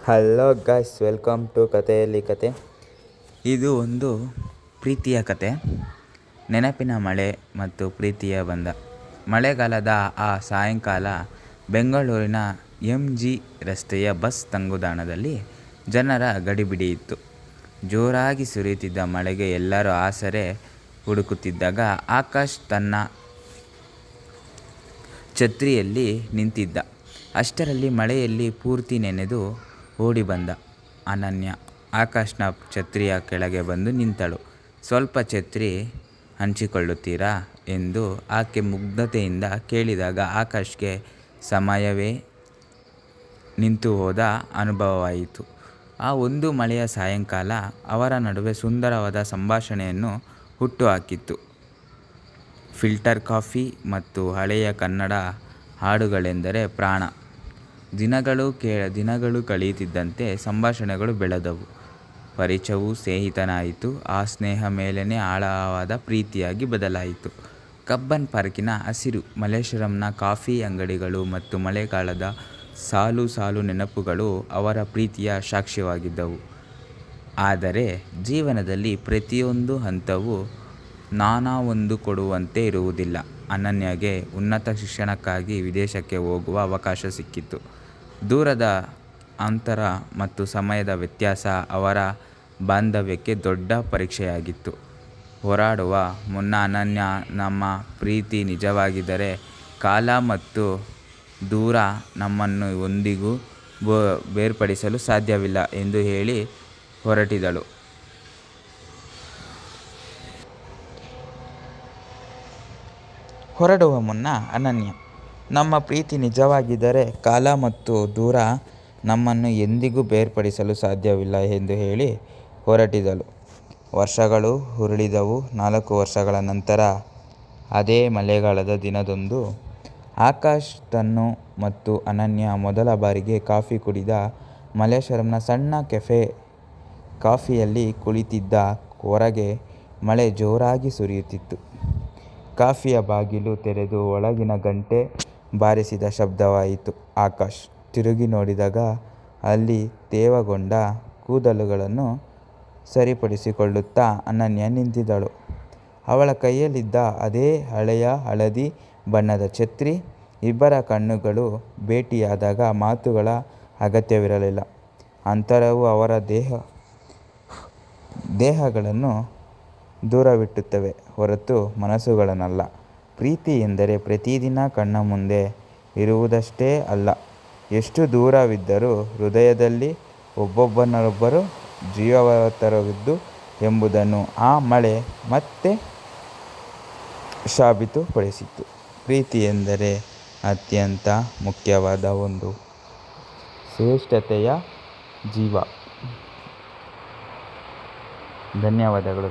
Hello guys, welcome to ಕಥೆಯಲ್ಲಿ ಕತೆ. ಇದು ಒಂದು ಪ್ರೀತಿಯ ಕತೆ. ನೆನಪಿನ ಮಳೆ ಮತ್ತು ಪ್ರೀತಿಯ ಬಂಧ. ಮಳೆಗಾಲದ ಆ ಸಾಯಂಕಾಲ ಬೆಂಗಳೂರಿನ MG ರಸ್ತೆಯ ಬಸ್ ತಂಗುದಾಣದಲ್ಲಿ ಜನರ ಗಡಿಬಿಡಿ ಇತ್ತು. ಜೋರಾಗಿ ಸುರಿಯುತ್ತಿದ್ದ ಮಳೆಗೆ ಎಲ್ಲರೂ ಆಸರೆ ಹುಡುಕುತ್ತಿದ್ದಾಗ ಆಕಾಶ್ ತನ್ನ ಛತ್ರಿಯಲ್ಲಿ ನಿಂತಿದ್ದ. ಅಷ್ಟರಲ್ಲಿ ಮಳೆಯಲ್ಲಿ ಪೂರ್ತಿ ನೆನೆದು ಓಡಿ ಬಂದ ಅನನ್ಯ ಆಕಾಶ್ನ ಛತ್ರಿಯ ಕೆಳಗೆ ಬಂದು ನಿಂತಳು. ಸ್ವಲ್ಪ ಛತ್ರಿ ಹಂಚಿಕೊಳ್ಳುತ್ತೀರಾ ಎಂದು ಆಕೆ ಮುಗ್ಧತೆಯಿಂದ ಕೇಳಿದಾಗ ಆಕಾಶ್ಗೆ ಸಮಯವೇ ನಿಂತು ಹೋದ ಅನುಭವವಾಯಿತು. ಆ ಒಂದು ಮಳೆಯ ಸಾಯಂಕಾಲ ಅವರ ನಡುವೆ ಸುಂದರವಾದ ಸಂಭಾಷಣೆಯನ್ನು ಹುಟ್ಟುಹಾಕಿತ್ತು. ಫಿಲ್ಟರ್ ಕಾಫಿ ಮತ್ತು ಹಳೆಯ ಕನ್ನಡ ಹಾಡುಗಳೆಂದರೆ ಪ್ರಾಣ. ದಿನಗಳು ಕಳೆಯುತ್ತಿದ್ದಂತೆ ಸಂಭಾಷಣೆಗಳು ಬೆಳೆದವು. ಪರಿಚಯವು ಸ್ನೇಹಿತನಾಯಿತು. ಆ ಸ್ನೇಹ ಮೇಲೇನೆ ಆಳವಾದ ಪ್ರೀತಿಯಾಗಿ ಬದಲಾಯಿತು. ಕಬ್ಬನ್ ಪಾರ್ಕಿನ ಹಸಿರು, ಮಲ್ಲೇಶ್ವರಂನ ಕಾಫಿ ಅಂಗಡಿಗಳು ಮತ್ತು ಮಳೆಗಾಲದ ಸಾಲು ಸಾಲು ನೆನಪುಗಳು ಅವರ ಪ್ರೀತಿಯ ಸಾಕ್ಷ್ಯವಾಗಿದ್ದವು. ಆದರೆ ಜೀವನದಲ್ಲಿ ಪ್ರತಿಯೊಂದು ಹಂತವೂ ನಾನಾವೊಂದು ಕೊಡುವಂತೆ ಇರುವುದಿಲ್ಲ. ಅನನ್ಯಗೆ ಉನ್ನತ ಶಿಕ್ಷಣಕ್ಕಾಗಿ ವಿದೇಶಕ್ಕೆ ಹೋಗುವ ಅವಕಾಶ ಸಿಕ್ಕಿತು. ದೂರದ ಅಂತರ ಮತ್ತು ಸಮಯದ ವ್ಯತ್ಯಾಸ ಅವರ ಬಾಂಧವ್ಯಕ್ಕೆ ದೊಡ್ಡ ಪರೀಕ್ಷೆಯಾಗಿತ್ತು. ಹೊರಡುವ ಮುನ್ನ ಅನನ್ಯ, ನಮ್ಮ ಪ್ರೀತಿ ನಿಜವಾಗಿದ್ದರೆ ಕಾಲ ಮತ್ತು ದೂರ ನಮ್ಮನ್ನು ಎಂದಿಗೂ ಬೇರ್ಪಡಿಸಲು ಸಾಧ್ಯವಿಲ್ಲ ಎಂದು ಹೇಳಿ ಹೊರಟಿದಳು. ಹೊರಡುವ ಮುನ್ನ ಅನನ್ಯ, ನಮ್ಮ ಪ್ರೀತಿ ನಿಜವಾಗಿದ್ದರೆ ಕಾಲ ಮತ್ತು ದೂರ ನಮ್ಮನ್ನು ಎಂದಿಗೂ ಬೇರ್ಪಡಿಸಲು ಸಾಧ್ಯವಿಲ್ಲ ಎಂದು ಹೇಳಿ ಹೊರಟಿದಳು. ವರ್ಷಗಳು ಉರುಳಿದವು. 4 ವರ್ಷಗಳ ನಂತರ ಅದೇ ಮಳೆಗಾಲದ ದಿನದಂದು ಆಕಾಶ್ ತನ್ನು ಮತ್ತು ಅನನ್ಯ ಮೊದಲ ಬಾರಿಗೆ ಕಾಫಿ ಕುಡಿದ ಮಲ್ಲೇಶ್ವರಂನ ಸಣ್ಣ ಕೆಫೆ. ಕಾಫಿಯಲ್ಲಿ ಕುಳಿತಿದ್ದ. ಹೊರಗೆ ಮಳೆ ಜೋರಾಗಿ ಸುರಿಯುತ್ತಿತ್ತು. ಕಾಫಿಯ ಬಾಗಿಲು ತೆರೆದು ಒಳಗಿನ ಗಂಟೆ ಬಾರಿಸಿದ ಶಬ್ದವಾಯಿತು. ಆಕಾಶ್ ತಿರುಗಿ ನೋಡಿದಾಗ ಅಲ್ಲಿ ತೇವಗೊಂಡ ಕೂದಲುಗಳನ್ನು ಸರಿಪಡಿಸಿಕೊಳ್ಳುತ್ತಾ ಅನನ್ಯ ನಿಂತಿದ್ದಳು. ಅವಳ ಕೈಯಲ್ಲಿದ್ದ ಅದೇ ಹಳೆಯ ಹಳದಿ ಬಣ್ಣದ ಛತ್ರಿ. ಇಬ್ಬರ ಕಣ್ಣುಗಳು ಭೇಟಿಯಾದಾಗ ಮಾತುಗಳ ಅಗತ್ಯವಿರಲಿಲ್ಲ. ಅಂತರವು ಅವರ ದೇಹಗಳನ್ನು ದೂರವಿಟ್ಟುತ್ತವೆ ಹೊರತು ಮನಸ್ಸುಗಳನ್ನಲ್ಲ. ಪ್ರೀತಿ ಎಂದರೆ ಪ್ರತಿದಿನ ಕಣ್ಣ ಮುಂದೆ ಇರುವುದಷ್ಟೇ ಅಲ್ಲ, ಎಷ್ಟು ದೂರವಿದ್ದರೂ ಹೃದಯದಲ್ಲಿ ಒಬ್ಬೊಬ್ಬರನ್ನೊಬ್ಬರು ಜೀವಂತವಿರುವುದು ಎಂಬುದನ್ನು ಆ ಮಳೆ ಮತ್ತೆ ಸಾಬೀತುಪಡಿಸಿತು. ಪ್ರೀತಿ ಎಂದರೆ ಅತ್ಯಂತ ಮುಖ್ಯವಾದ ಒಂದು ಶ್ರೇಷ್ಠತೆಯ ಜೀವ. ಧನ್ಯವಾದಗಳು.